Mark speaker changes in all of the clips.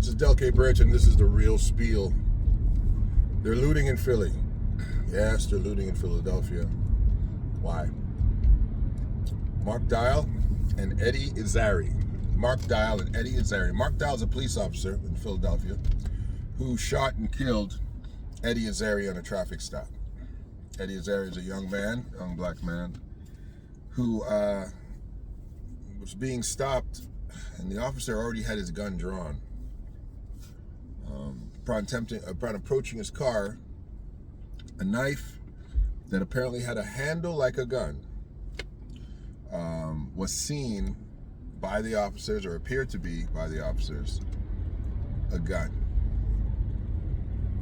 Speaker 1: This is Del K. Birch, and this is the real spiel. They're looting in Philly. Yes, they're looting in Philadelphia. Why? Mark Dial and Eddie Irizarry. Mark Dial and Eddie Irizarry. Mark Dial is a police officer in Philadelphia who shot and killed Eddie Irizarry on a traffic stop. Eddie Irizarry is a young black man, who was being stopped, and the officer already had his gun drawn. Upon approaching his car, a knife that apparently had a handle like a gun was seen by the officers, or appeared to be by the officers, a gun.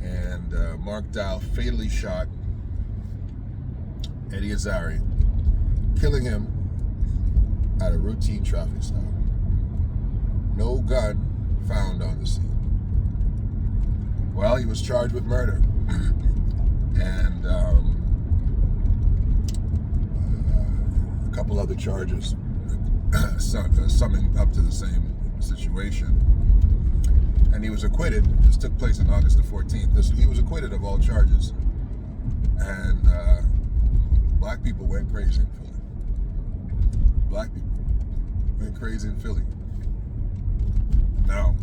Speaker 1: And Mark Dial fatally shot Eddie Irizarry, killing him at a routine traffic stop. No gun found on the scene. Well, he was charged with murder and a couple other charges, summing up to the same situation. And he was acquitted. This took place on August the 14th. He was acquitted of all charges. And black people went crazy in Philly. Black people went crazy in Philly. Now,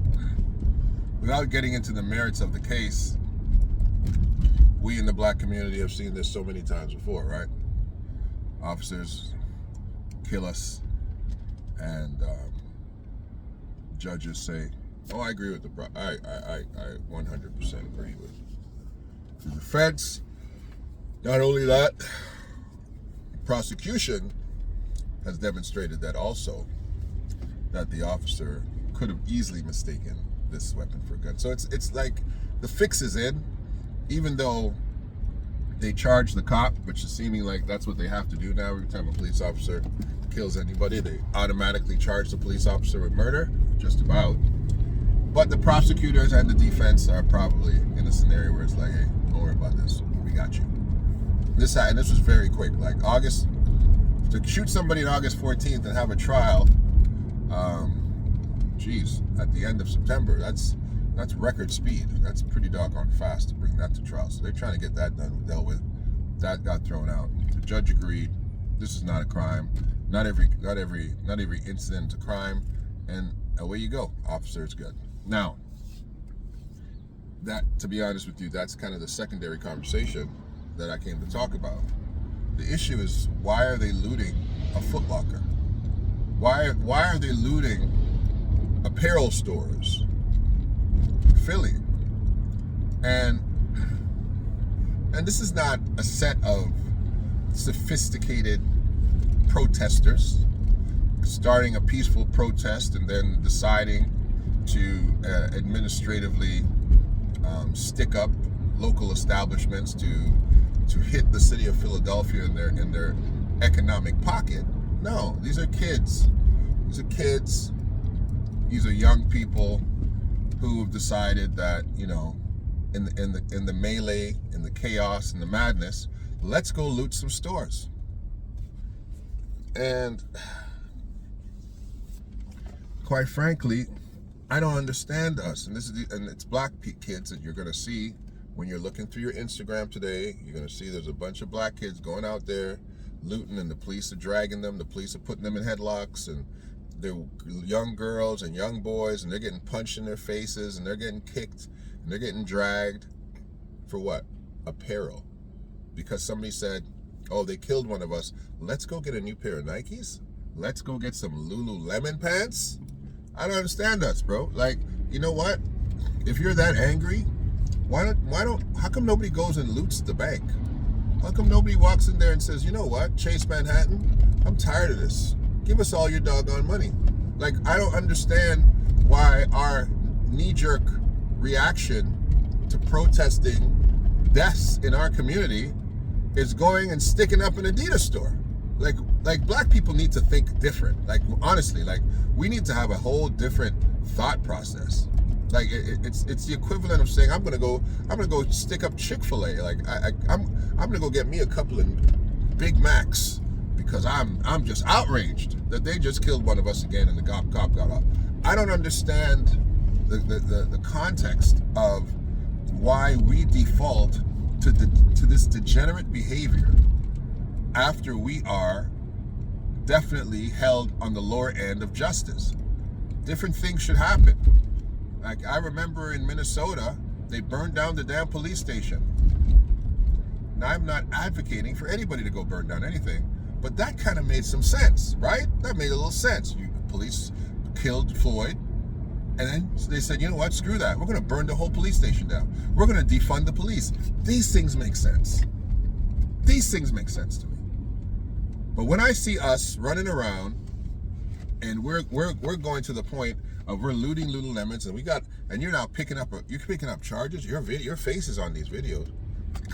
Speaker 1: without getting into the merits of the case, we in the black community have seen this so many times before, right? Officers kill us, and judges say, "Oh, I agree with I 100% agree with the defense." Not only that, prosecution has demonstrated that also, that the officer could have easily mistaken this weapon for a gun. So it's like the fix is in, even though they charge the cop, which is seeming like that's what they have to do now. Every time a police officer kills anybody, they automatically charge the police officer with murder, just about. But the prosecutors and the defense are probably in a scenario where it's like, hey, don't worry about this, we got you. This was very quick. Like August, to shoot somebody on August 14th and have a trial, at the end of September, that's record speed. That's pretty doggone fast to bring that to trial. So they're trying to get that dealt with. That got thrown out. The judge agreed. This is not a crime. Not every incident is a crime, and away you go. Officer is good. Now, that, to be honest with you, that's kind of the secondary conversation that I came to talk about. The issue is, why are they looting a Foot Locker? Why are they looting apparel stores in Philly? And this is not a set of sophisticated protesters starting a peaceful protest and then deciding to administratively stick up local establishments to hit the city of Philadelphia in their economic pocket. No, these are kids. These are young people who have decided that, in the melee, in the chaos, in the madness, let's go loot some stores. And quite frankly, I don't understand us. And it's black kids that you're gonna see when you're looking through your Instagram today. You're gonna see there's a bunch of black kids going out there looting, and the police are dragging them. The police are putting them in headlocks, and they're young girls and young boys, and they're getting punched in their faces, and they're getting kicked, and they're getting dragged for what? Apparel. Because somebody said, oh, they killed one of us. Let's go get a new pair of Nikes. Let's go get some Lululemon pants. I don't understand us, bro. Like, you know what? If you're that angry, how come nobody goes and loots the bank? How come nobody walks in there and says, you know what, Chase Manhattan, I'm tired of this. Give us all your doggone money. Like, I don't understand why our knee-jerk reaction to protesting deaths in our community is going and sticking up an Adidas store. Like black people need to think different. Like, honestly, like, we need to have a whole different thought process. Like, it's the equivalent of saying, I'm gonna go stick up Chick-fil-A. Like, I'm gonna go get me a couple of Big Macs because I'm just outraged that they just killed one of us again and the cop got up. I don't understand the context of why we default to this degenerate behavior after we are definitely held on the lower end of justice. Different things should happen. Like, I remember in Minnesota, they burned down the damn police station. Now, I'm not advocating for anybody to go burn down anything, but that kind of made some sense, right? That made a little sense. Police killed Floyd, and then they said, you know what, screw that. We're going to burn the whole police station down. We're going to defund the police. These things make sense. These things make sense to me. But when I see us running around, and we're going to the point of we're looting Lululemons, and you're now picking up charges. Your face is on these videos.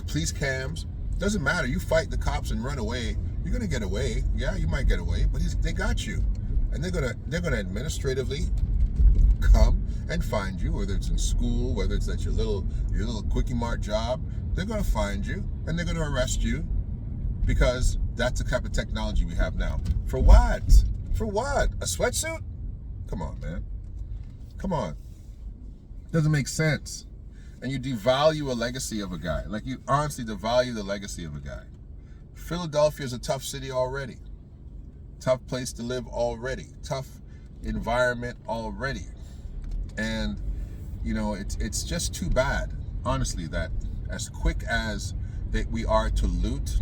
Speaker 1: Police cams, doesn't matter. You fight the cops and run away, you're gonna get away. Yeah, you might get away, but they got you, and they're gonna administratively come and find you, whether it's in school, whether it's at your little Quickie Mart job. They're gonna find you and they're gonna arrest you, because that's the type of technology we have now. For what? For what? A sweatsuit? Come on, man. Come on. Doesn't make sense. And you devalue a legacy of a guy. Like, you honestly devalue the legacy of a guy. Philadelphia is a tough city already. Tough place to live already. Tough environment already. And, you know, it's just too bad, honestly, that as quick as that we are to loot,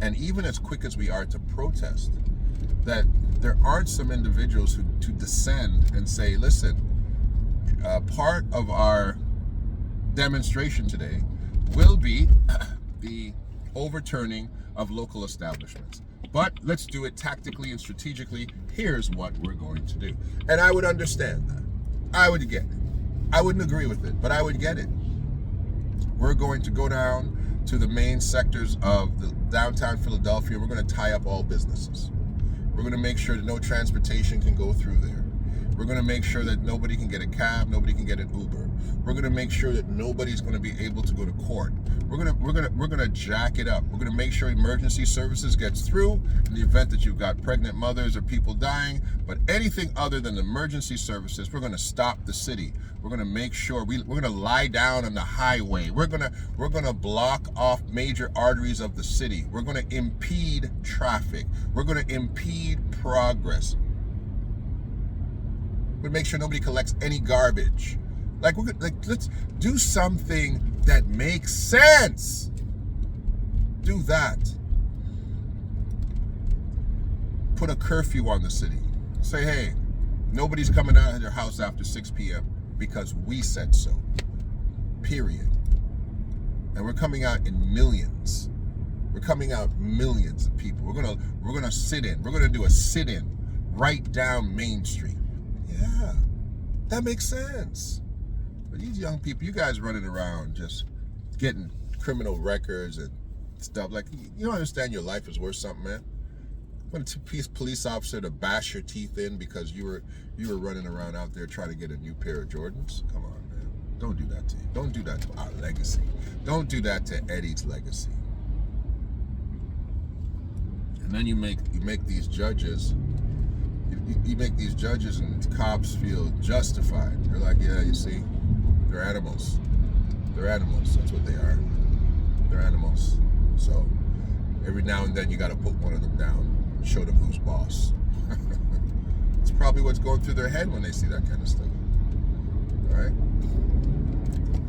Speaker 1: and even as quick as we are to protest, that there aren't some individuals who to descend and say, listen, part of our demonstration today will be the overturning of local establishments. But let's do it tactically and strategically. Here's what we're going to do. And I would understand that. I would get it. I wouldn't agree with it, but I would get it. We're going to go down to the main sectors of the downtown Philadelphia. We're going to tie up all businesses. We're going to make sure that no transportation can go through there. We're going to make sure that nobody can get a cab, nobody can get an Uber. We're going to make sure that nobody's going to be able to go to court. We're going to jack it up. We're going to make sure emergency services gets through in the event that you've got pregnant mothers or people dying. But anything other than emergency services, we're going to stop the city. We're going to make sure we're going to lie down on the highway. We're going to block off major arteries of the city. We're going to impede traffic. We're going to impede progress. We're going to make sure nobody collects any garbage. Let's do something that makes sense. Do that. Put a curfew on the city. Say, hey, nobody's coming out of their house after 6 p.m. because we said so. Period. And we're coming out in millions. We're coming out millions of people. We're gonna sit in. We're gonna do a sit-in right down Main Street. Yeah, that makes sense. But these young people, you guys running around just getting criminal records and stuff, like, you don't understand your life is worth something, man. Want a police officer to bash your teeth in because you were running around out there trying to get a new pair of Jordans? Come on, man. Don't do that to you. Don't do that to our legacy. Don't do that to Eddie's legacy. And then you make these judges. You make these judges and cops feel justified. They're like, yeah, you see, they're animals. They're animals. That's what they are. They're animals. So every now and then you got to put one of them down. Show them who's boss. It's probably what's going through their head when they see that kind of stuff. All right.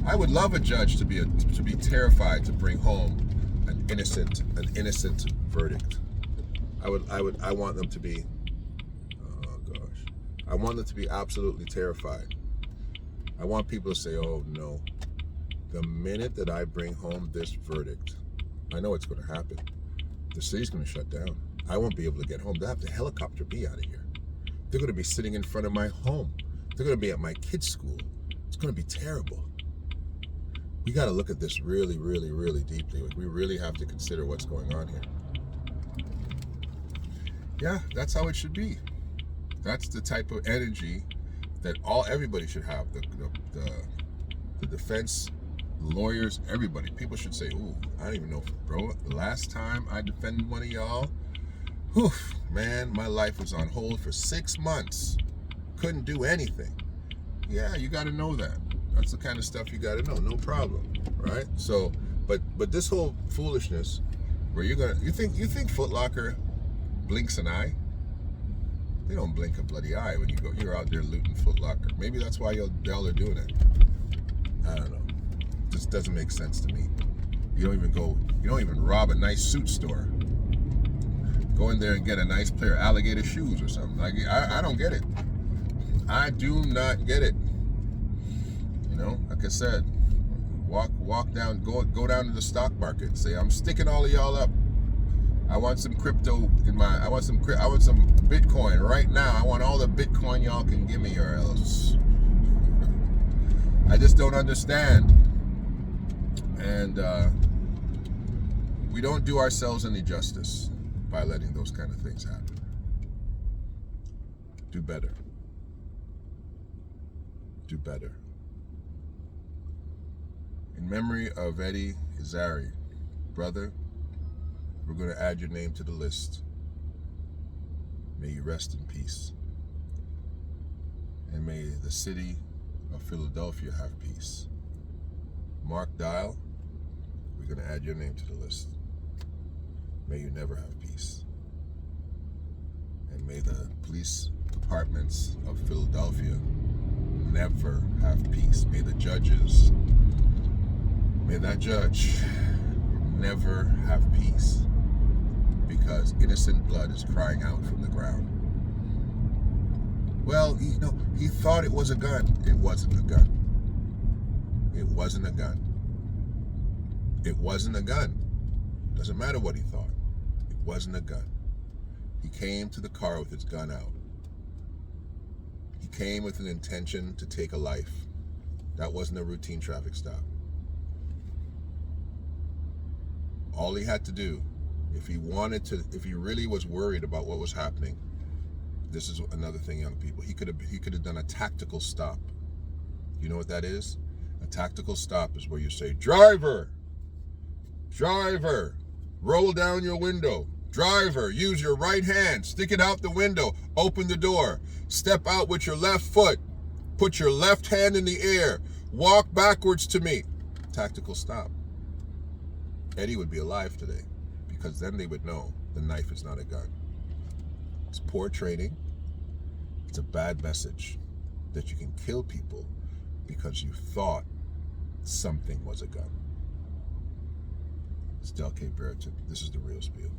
Speaker 1: I would love a judge to be terrified to bring home an innocent verdict. I want them to be. I want them to be absolutely terrified. I want people to say, oh no, the minute that I bring home this verdict, I know it's going to happen. The city's going to shut down. I won't be able to get home. They'll have to helicopter me out of here. They're going to be sitting in front of my home. They're going to be at my kids' school. It's going to be terrible. We got to look at this really, really, really deeply. We really have to consider what's going on here. Yeah, that's how it should be. That's the type of energy that everybody should have. The defense, lawyers, everybody. People should say, ooh, I don't even know, bro. The last time I defended one of y'all, whew, man, my life was on hold for 6 months. Couldn't do anything. Yeah, you got to know that. That's the kind of stuff you got to know. No problem, right? So, but this whole foolishness, where you think Foot Locker blinks an eye? They don't blink a bloody eye when you're out there looting Foot Locker. Maybe that's why y'all are doing it. I don't know. Just doesn't make sense to me. You don't even rob a nice suit store. Go in there and get a nice pair of alligator shoes or something. Like, I don't get it. I do not get it. You know, like I said, walk down, go down to the stock market and say, I'm sticking all of y'all up. I want some crypto I want some Bitcoin right now. I want all the Bitcoin y'all can give me, or else. I just don't understand. And we don't do ourselves any justice by letting those kind of things happen. Do better. Do better. In memory of Eddie Irizarry, brother, we're going to add your name to the list. May you rest in peace. And may the city of Philadelphia have peace. Mark Dial, we're going to add your name to the list. May you never have peace. And may the police departments of Philadelphia never have peace. May the judges, may that judge never have peace, because innocent blood is crying out from the ground. Well, he thought it was a gun. It wasn't a gun. It wasn't a gun. It wasn't a gun. Doesn't matter what he thought. It wasn't a gun. He came to the car with his gun out. He came with an intention to take a life. That wasn't a routine traffic stop. All he had to do, if he really was worried about what was happening, this is another thing, young people, he could have done a tactical stop. You know what that is? A tactical stop is where you say, driver, roll down your window. Driver, use your right hand, stick it out the window, open the door, step out with your left foot, put your left hand in the air, walk backwards to me. Tactical stop. Eddie would be alive today, because then they would know the knife is not a gun. It's poor training. It's a bad message that you can kill people because you thought something was a gun. It's Del K. Brereton. This is The Real Spiel.